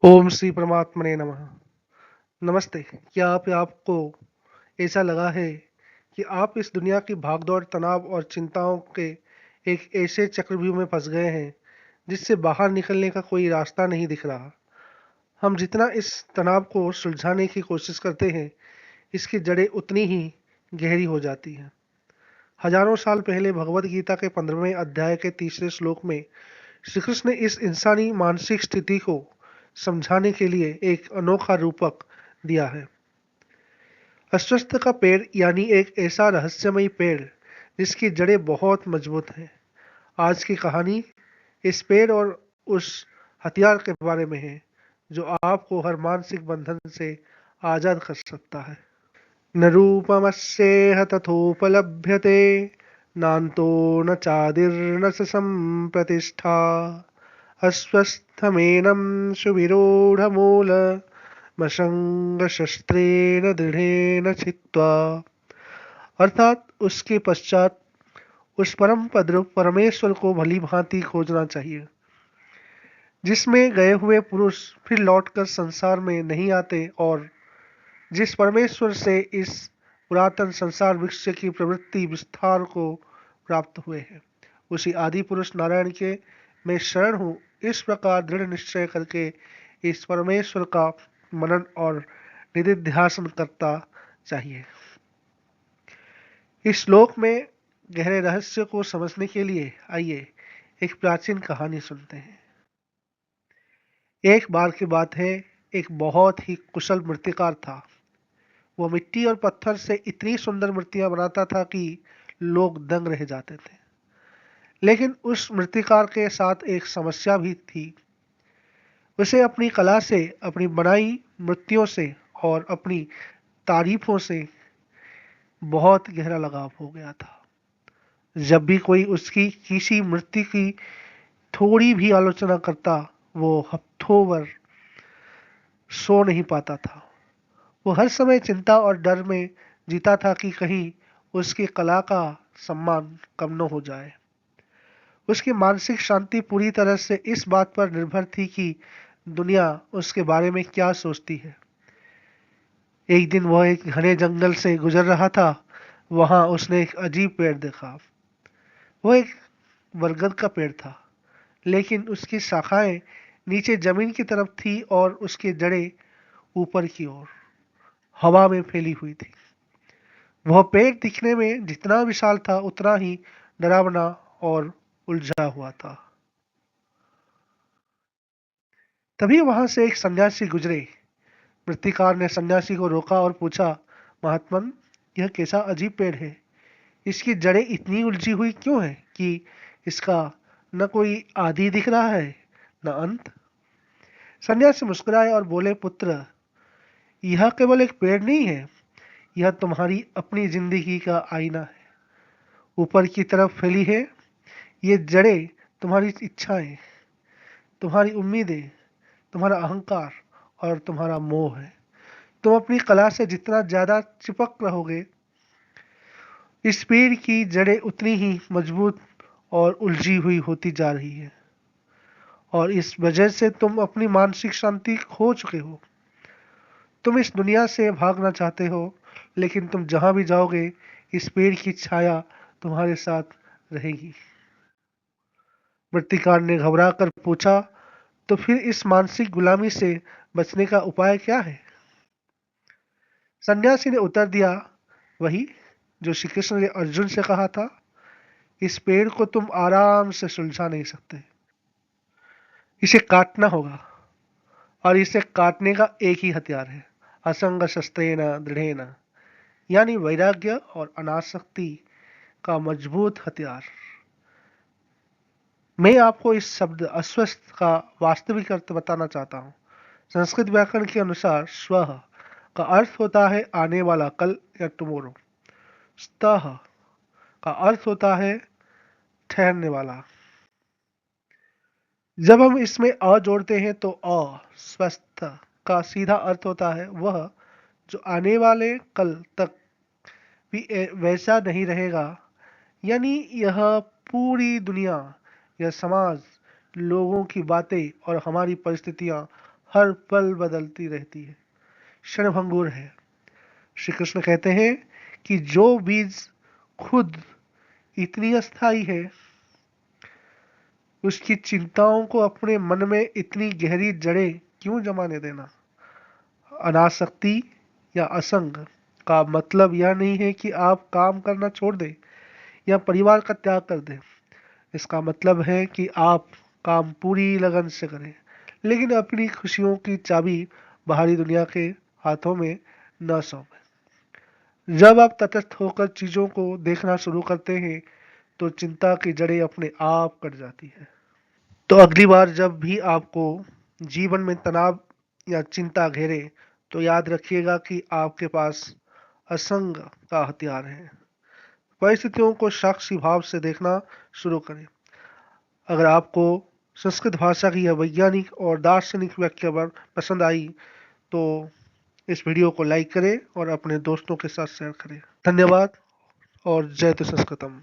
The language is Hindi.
ओम श्री परमात्मने नमः। नमस्ते। क्या आप आपको ऐसा लगा है कि आप इस दुनिया की भागदौड़, तनाव और चिंताओं के एक ऐसे चक्रव्यूह में फंस गए हैं जिससे बाहर निकलने का कोई रास्ता नहीं दिख रहा। हम जितना इस तनाव को सुलझाने की कोशिश करते हैं, इसकी जड़ें उतनी ही गहरी हो जाती हैं। हजारों साल पहले भगवद गीता के 15वें अध्याय के तीसरे श्लोक में श्री कृष्ण ने इस इंसानी मानसिक स्थिति को समझाने के लिए एक अनोखा रूपक दिया है। अस्वस्थ का पेड़ यानी एक ऐसा रहस्यमयी पेड़ जिसकी जड़ें बहुत मजबूत हैं। आज की कहानी इस पेड़ और उस हथियार के बारे में है जो आपको हर मानसिक बंधन से आजाद कर सकता है। न रूपमस्येह तथोपलभ्यते नान्तो न चादिर्न च सम्प्रतिष्ठा अस्वस्थमेनं सुविरूढमूलमसङ्गशस्त्रेण दृढेन छित्त्वा। अर्थात उसके पश्चात उस परम पद परमेश्वर को भली भांति खोजना चाहिए, जिसमें गए हुए पुरुष फिर लौटकर संसार में नहीं आते और जिस परमेश्वर से इस पुरातन संसार वृक्ष की प्रवृत्ति विस्तार को प्राप्त हुए हैं, उसी आदि पुरुष नारायण के मैं शरण हूँ, इस प्रकार दृढ़ निश्चय करके इस परमेश्वर का मनन और निधिध्यासन करता चाहिए। इस श्लोक में गहरे रहस्य को समझने के लिए आइए एक प्राचीन कहानी सुनते हैं। एक बार की बात है, एक बहुत ही कुशल मूर्तिकार था। वो मिट्टी और पत्थर से इतनी सुंदर मूर्तियां बनाता था कि लोग दंग रह जाते थे। लेकिन उस मूर्तिकार के साथ एक समस्या भी थी। उसे अपनी कला से, अपनी बनाई मूर्तियों से और अपनी तारीफों से बहुत गहरा लगाव हो गया था। जब भी कोई उसकी किसी मूर्ति की थोड़ी भी आलोचना करता, वो हफ्तों भर सो नहीं पाता था। वो हर समय चिंता और डर में जीता था कि कहीं उसकी कला का सम्मान कम न हो जाए। उसकी मानसिक शांति पूरी तरह से इस बात पर निर्भर थी कि दुनिया उसके बारे में क्या सोचती है। एक दिन वह एक घने जंगल से गुजर रहा था। वहां उसने एक अजीब पेड़ देखा। वह एक बरगद का पेड़ था, लेकिन उसकी शाखाएं नीचे जमीन की तरफ थी और उसकी जड़ें ऊपर की ओर हवा में फैली हुई थी। वह पेड़ दिखने में जितना विशाल था, उतना ही डरावना और उलझा हुआ था। तभी वहां से एक सन्यासी गुजरे। मूर्तिकार ने सन्यासी को रोका और पूछा, महात्मन, यह कैसा अजीब पेड़ है? इसकी जड़ें इतनी उलझी हुई क्यों है कि इसका न कोई आदि दिख रहा है, न अंत? सन्यासी मुस्कुराए और बोले, पुत्र, यह केवल एक पेड़ नहीं है, यह तुम्हारी अपनी जिंदगी का आईना है। ऊपर की तरफ फैली है ये जड़ें तुम्हारी इच्छाएं, तुम्हारी उम्मीदें, तुम्हारा अहंकार और तुम्हारा मोह है। तुम अपनी कला से जितना ज्यादा चिपक रहोगे, इस पेड़ की जड़ें उतनी ही मजबूत और उलझी हुई होती जा रही है और इस वजह से तुम अपनी मानसिक शांति खो चुके हो। तुम इस दुनिया से भागना चाहते हो, लेकिन तुम जहां भी जाओगे, इस पेड़ की छाया तुम्हारे साथ रहेगी। मूर्तिकार ने घबरा कर पूछा, तो फिर इस मानसिक गुलामी से बचने का उपाय क्या है? सन्यासी ने उत्तर दिया, वही जो श्री कृष्ण ने अर्जुन से कहा था, इस पेड़ को तुम आराम से सुलझा नहीं सकते, इसे काटना होगा। और इसे काटने का एक ही हथियार है, असंग शस्त्रेण दृढ़ेन, यानी वैराग्य और अनासक्ति का मजबूत हथियार। मैं आपको इस शब्द अस्वस्थ का वास्तविक अर्थ बताना चाहता हूँ। संस्कृत व्याकरण के अनुसार स्वः का अर्थ होता है आने वाला, कल या टुमारो। स्तः का अर्थ होता है ठहरने वाला। जब हम इसमें अ जोड़ते हैं तो अस्वस्थ का सीधा अर्थ होता है वह जो आने वाले कल तक भी वैसा नहीं रहेगा। यानी यह पूरी दुनिया, यह समाज, लोगों की बातें और हमारी परिस्थितियां हर पल बदलती रहती है, क्षणभंगुर है। श्री कृष्ण कहते हैं कि जो बीज खुद इतनी अस्थाई है, उसकी चिंताओं को अपने मन में इतनी गहरी जड़ें क्यों जमाने देना। अनासक्ति या असंग का मतलब यह नहीं है कि आप काम करना छोड़ दें या परिवार का त्याग कर दें। इसका मतलब है कि आप काम पूरी लगन से करें, लेकिन अपनी खुशियों की चाबी बाहरी दुनिया के हाथों में न सौंपें। जब आप तटस्थ होकर चीजों को देखना शुरू करते हैं, तो चिंता की जड़ें अपने आप कट जाती है। तो अगली बार जब भी आपको जीवन में तनाव या चिंता घेरे, तो याद रखिएगा कि आपके पास असंग का हथियार है। परिस्थितियों को साक्षी भाव से देखना शुरू करें। अगर आपको संस्कृत भाषा की यह वैज्ञानिक और दार्शनिक व्याख्या पसंद आई, तो इस वीडियो को लाइक करें और अपने दोस्तों के साथ शेयर करें। धन्यवाद और जय तो संस्कृतम।